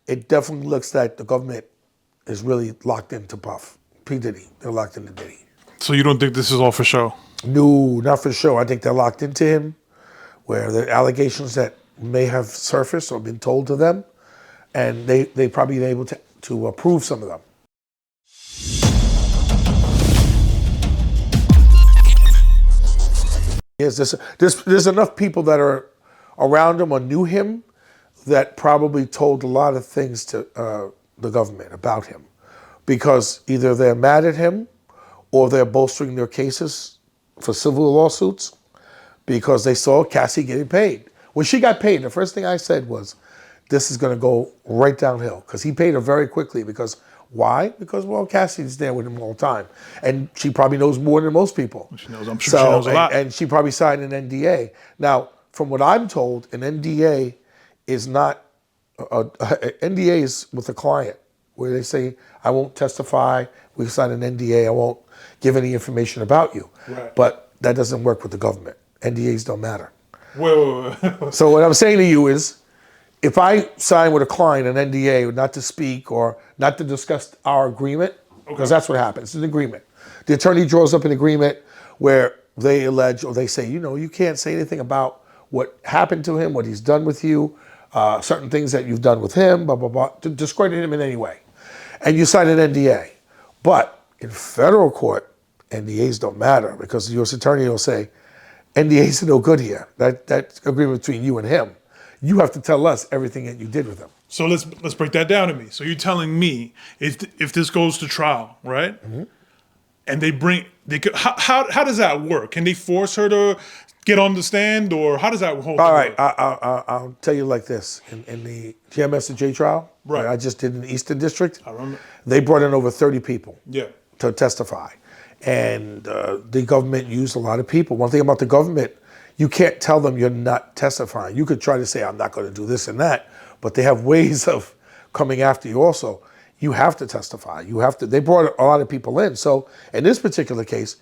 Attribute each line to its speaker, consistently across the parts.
Speaker 1: it definitely looks like the government is really locked into Puff. P. Diddy. They're locked into Diddy.
Speaker 2: So you don't think this is all for show?
Speaker 1: No, not for sure. I think they're locked into him, where the allegations that may have surfaced or been told to them, and they probably been able to prove some of them. Yes, there's enough people that are around him or knew him that probably told a lot of things to the government about him, because either they're mad at him or they're bolstering their cases for civil lawsuits because they saw Cassie getting paid. When she got paid, the first thing I said was, this is going to go right downhill, because he paid her very quickly. Because why? Because, well, Cassie's there with him all the time, and she probably knows more than most people.
Speaker 2: She knows. I'm sure she knows a lot.
Speaker 1: And she probably signed an NDA. Now, from what I'm told, an NDA is not NDA is with the client, where they say, I won't testify. We sign an NDA. I won't give any information about you.
Speaker 2: Right.
Speaker 1: But that doesn't work with the government. NDAs don't matter.
Speaker 2: Wait.
Speaker 1: So what I'm saying to you is, if I sign with a client an NDA not to speak or not to discuss our agreement, because that's what happens, it's an agreement. The attorney draws up an agreement where they allege or they say, you can't say anything about what happened to him, what he's done with you, certain things that you've done with him, blah, blah, blah, to discredit him in any way. And you sign an NDA. But in federal court, NDAs don't matter, because the U.S. attorney will say, NDAs are no good here. That agreement between you and him. You have to tell us everything that you did with him.
Speaker 2: So let's break that down to me. So you're telling me if this goes to trial, right? Mm-hmm. And how does that work? Can they force her to get on the stand, or how does that hold?
Speaker 1: All right, I'll tell you like this. In the GMS trial,
Speaker 2: right,
Speaker 1: I just did in the Eastern District,
Speaker 2: I remember.
Speaker 1: They brought in over 30 people,
Speaker 2: yeah,
Speaker 1: to testify. And the government used a lot of people. One thing about the government, you can't tell them you're not testifying. You could try to say, I'm not going to do this and that, but they have ways of coming after you also. You have to testify. They brought a lot of people in. So in this particular case,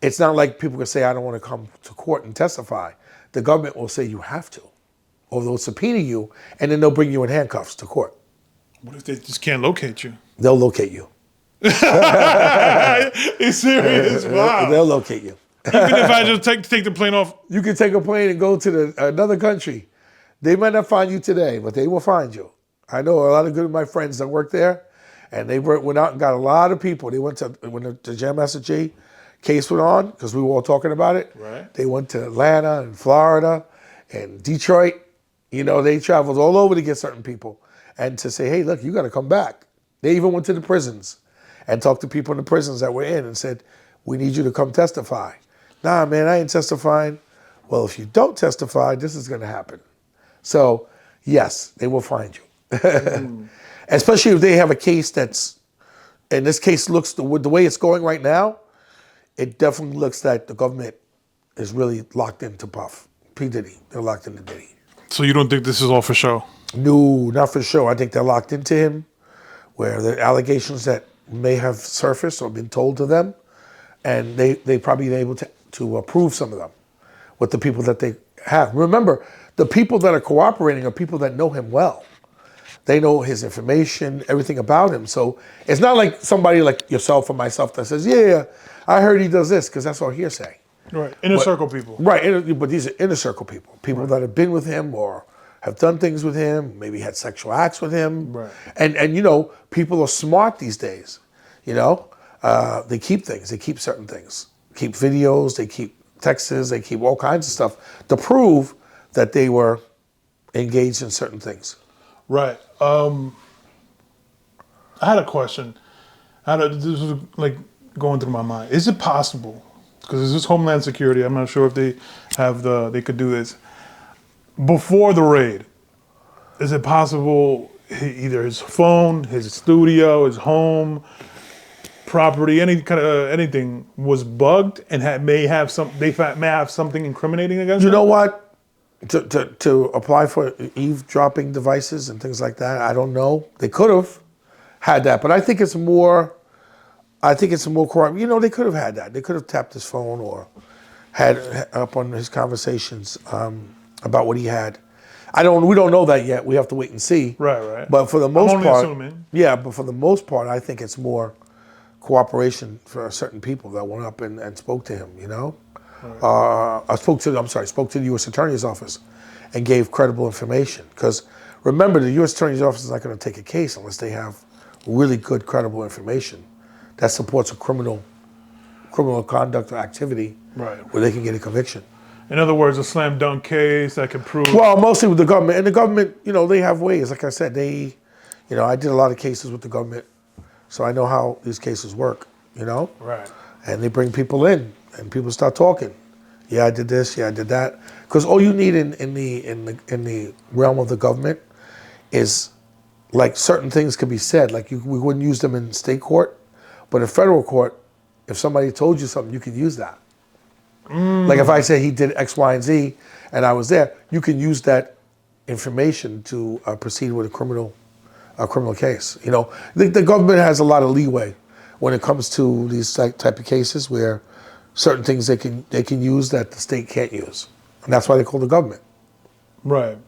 Speaker 1: it's not like people can say, I don't want to come to court and testify. The government will say you have to, or they'll subpoena you, and then they'll bring you in handcuffs to court.
Speaker 2: What if they just can't locate you?
Speaker 1: They'll locate you.
Speaker 2: You're serious? Wow.
Speaker 1: They'll locate you.
Speaker 2: Even if I just take the plane off?
Speaker 1: You can take a plane and go to another country. They might not find you today, but they will find you. I know a lot of good of my friends that work there, and they went out and got a lot of people. They went to, when the JMS case went on, because we were all talking about it,
Speaker 2: right,
Speaker 1: they went to Atlanta and Florida and Detroit. They traveled all over to get certain people and to say, hey, look, you got to come back. They even went to the prisons and talked to people in the prisons that were in and said, we need you to come testify. Nah, man, I ain't testifying. Well, if you don't testify, this is going to happen. So, yes, they will find you. Especially if they have a case that's, and this case looks, the way it's going right now, it definitely looks like the government is really locked into Puff. P. Diddy. They're locked into Diddy.
Speaker 2: So you don't think this is all for show?
Speaker 1: No, not for sure. I think they're locked into him, where the allegations that may have surfaced or been told to them, and they probably been able to prove some of them with the people that they have. Remember, the people that are cooperating are people that know him well. They know his information, everything about him. So it's not like somebody like yourself or myself that says, yeah, I heard he does this, because that's all hearsay.
Speaker 2: Right, inner circle people.
Speaker 1: Right, but these are inner circle people. People right, that have been with him or have done things with him, maybe had sexual acts with him.
Speaker 2: Right.
Speaker 1: And people are smart these days. They keep things, they keep certain things. Keep videos, they keep texts, they keep all kinds of stuff to prove that they were engaged in certain things.
Speaker 2: Right. I had a question. This was like going through my mind. Is it possible, because this is Homeland Security, I'm not sure if they could do this, before the raid, is it possible either his phone, his studio, his home, property, anything was bugged and may have something incriminating against them?
Speaker 1: You know what? To apply for eavesdropping devices and things like that, I don't know. They could have had that, but I think it's more corrupt. They could have had that. They could have tapped his phone or had up on his conversations about what he had. We don't know that yet. We have to wait and see.
Speaker 2: Right.
Speaker 1: But for the most
Speaker 2: only
Speaker 1: part,
Speaker 2: assuming.
Speaker 1: yeah. But for the most part, I think it's more cooperation for certain people that went up and spoke to him. You know, I spoke to the U.S. Attorney's office and gave credible information. Because remember, the U.S. Attorney's office is not going to take a case unless they have really good, credible information that supports a criminal conduct or activity where they can get a conviction.
Speaker 2: In other words, a slam dunk case that can prove.
Speaker 1: Well, mostly with the government. And the government, you know, they have ways. Like I said, I did a lot of cases with the government, so I know how these cases work, you know?
Speaker 2: Right.
Speaker 1: And they bring people in, and people start talking. Yeah, I did this. Yeah, I did that. Because all you need in the realm of the government is, like, certain things can be said. Like, we wouldn't use them in state court, but in federal court, if somebody told you something, you could use that. Like if I say he did X, Y, and Z, and I was there, you can use that information to proceed with a criminal case. You know, the government has a lot of leeway when it comes to these type of cases where certain things they can use that the state can't use, and that's why they call the government.
Speaker 2: Right.